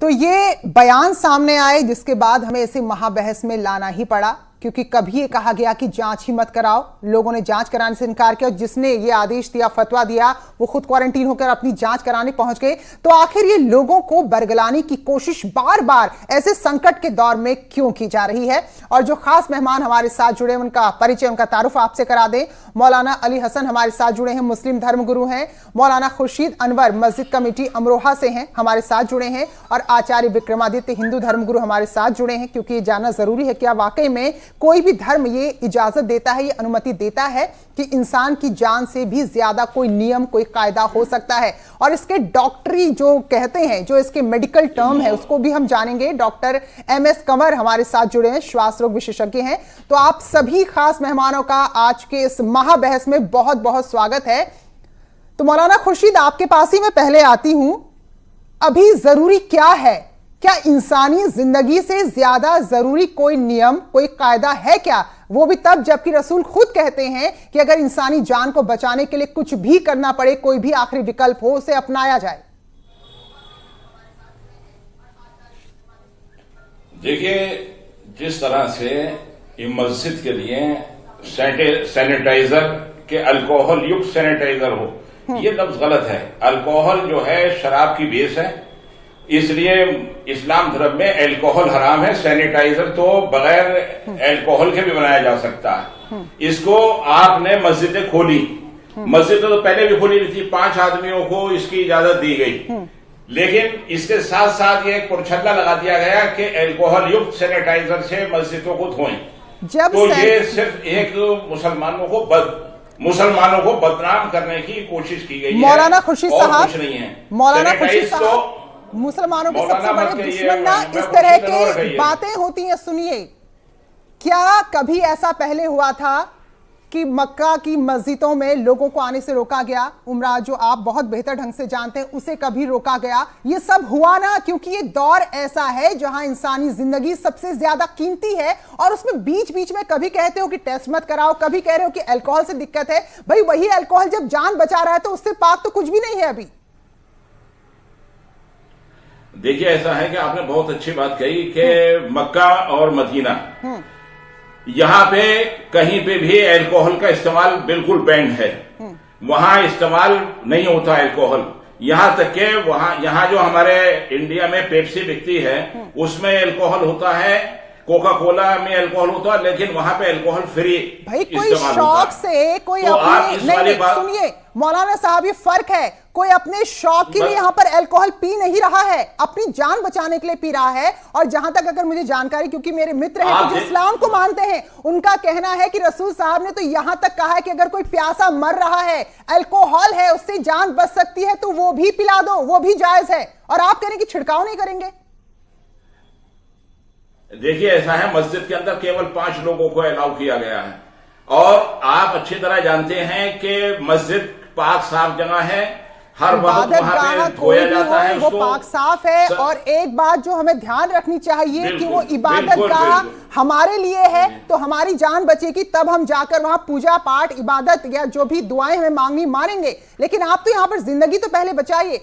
तो ये बयान सामने आए जिसके बाद हमें इसे महाबहस में लाना ही पड़ा, क्योंकि कभी ये कहा गया कि जांच ही मत कराओ, लोगों ने जांच कराने से इनकार किया। जिसने ये आदेश दिया, फतवा दिया, वो खुद क्वारंटीन होकर अपनी जांच कराने पहुंच गए। तो आखिर ये लोगों को बरगलाने की कोशिश बार बार ऐसे संकट के दौर में क्यों की जा रही है? और जो खास मेहमान हमारे साथ जुड़े हैं, उनका परिचय, उनका तारुफ आपसे करा दें। मौलाना अली हसन हमारे साथ जुड़े हैं, मुस्लिम धर्मगुरु हैं। मौलाना खुर्शीद अनवर मस्जिद कमेटी अमरोहा से हैं, हमारे साथ जुड़े हैं। और आचार्य विक्रमादित्य हिंदू धर्मगुरु हमारे साथ जुड़े हैं, क्योंकि ये जानना जरूरी है क्या वाकई में कोई भी धर्म ये इजाजत देता है, ये अनुमति देता है कि इंसान की जान से भी ज्यादा कोई नियम, कोई कायदा हो सकता है। और इसके डॉक्टरी जो कहते हैं, जो इसके मेडिकल टर्म है, उसको भी हम जानेंगे। डॉक्टर MS कंवर हमारे साथ जुड़े हैं, श्वास रोग विशेषज्ञ हैं। तो आप सभी खास मेहमानों का आज के इस महाबहस में बहुत बहुत स्वागत है। तो मौलाना खुर्शीद, आपके पास ही मैं पहले आती हूं। अभी जरूरी क्या है? क्या इंसानी जिंदगी से ज्यादा जरूरी कोई नियम, कोई कायदा है क्या? वो भी तब जबकि रसूल खुद कहते हैं कि अगर इंसानी जान को बचाने के लिए कुछ भी करना पड़े, कोई भी आखिरी विकल्प हो, उसे अपनाया जाए। देखिए, जिस तरह से ये मस्जिद के लिए सैनिटाइजर के अल्कोहल युक्त सैनिटाइजर हो, ये लफ्ज गलत है। अल्कोहल जो है शराब की बेस है, इसलिए इस्लाम धर्म में अल्कोहल हराम है। सैनिटाइजर तो बगैर अल्कोहल के भी बनाया जा सकता है। इसको आपने मस्जिदें खोली, मस्जिदें तो पहले भी खोली थी, 5 आदमियों को इसकी इजाजत दी गई, लेकिन इसके साथ साथ ये एक पुरछल्ला लगा दिया गया कि अल्कोहल युक्त सैनिटाइजर से मस्जिदों को धोएं। तो ये सिर्फ एक मुसलमानों को बदनाम करने की कोशिश की गई है। मौलाना खुर्शीद साहब, कुछ नहीं है। मौलाना खुर्शीद साहब, मुसलमानों के सबसे बड़े दुश्मन ना इस तरह की बातें होती हैं। सुनिए, क्या कभी ऐसा पहले हुआ था कि मक्का की मस्जिदों में लोगों को आने से रोका गया? उमरा, जो आप बहुत बेहतर ढंग से जानते हैं, उसे कभी रोका गया? ये सब हुआ ना क्योंकि ये दौर ऐसा है जहां इंसानी जिंदगी सबसे ज्यादा कीमती है। और उसमें बीच बीच में कभी कहते हो कि टेस्ट मत कराओ, कभी कह रहे हो कि अल्कोहल से दिक्कत है। भाई, वही अल्कोहल जब जान बचा रहा है तो उससे पाक तो कुछ भी नहीं है अभी। देखिए, ऐसा है कि आपने बहुत अच्छी बात कही कि मक्का और मदीना, यहां पे कहीं पे भी अल्कोहल का इस्तेमाल बिल्कुल बैंड है। वहां इस्तेमाल नहीं होता अल्कोहल। यहां तक के यहां जो हमारे इंडिया में पेप्सी बिकती है, उसमें अल्कोहल होता है, कोका कोला में अल्कोहल होता है, लेकिन वहां पे अल्कोहल फ्री। भाई, कोई शौक से, कोई अपने, सुनिए मौलाना साहब, ये फर्क है। कोई अपने शौक के लिए यहाँ पर अल्कोहल पी नहीं रहा है, अपनी जान बचाने के लिए पी रहा है। और जहां तक अगर मुझे जानकारी, क्योंकि मेरे मित्र हैं जो इस्लाम को मानते हैं, उनका कहना है कि रसूल साहब ने तो यहां तक कहा है कि अगर कोई प्यासा मर रहा है, अल्कोहल है, उससे जान बच सकती है, तो वो भी पिला दो, वो भी जायज है। और आप कह रहे हैं कि छिड़काव नहीं करेंगे। देखिए, ऐसा है, मस्जिद के अंदर केवल 5 लोगों को अलाउ किया गया है। और आप अच्छी तरह जानते हैं कि मस्जिद पाक साफ जगह है, हर वक्त वहां पे धोया जाता है, वो पाक साफ है। और एक बात जो हमें ध्यान रखनी चाहिए कि वो इबादत गाह हमारे लिए है, तो हमारी जान बचेगी तब हम जाकर वहां पूजा पाठ, इबादत या जो भी दुआएं हमें मांगनी मानेंगे। लेकिन आप तो यहाँ पर जिंदगी तो पहले बचाइए।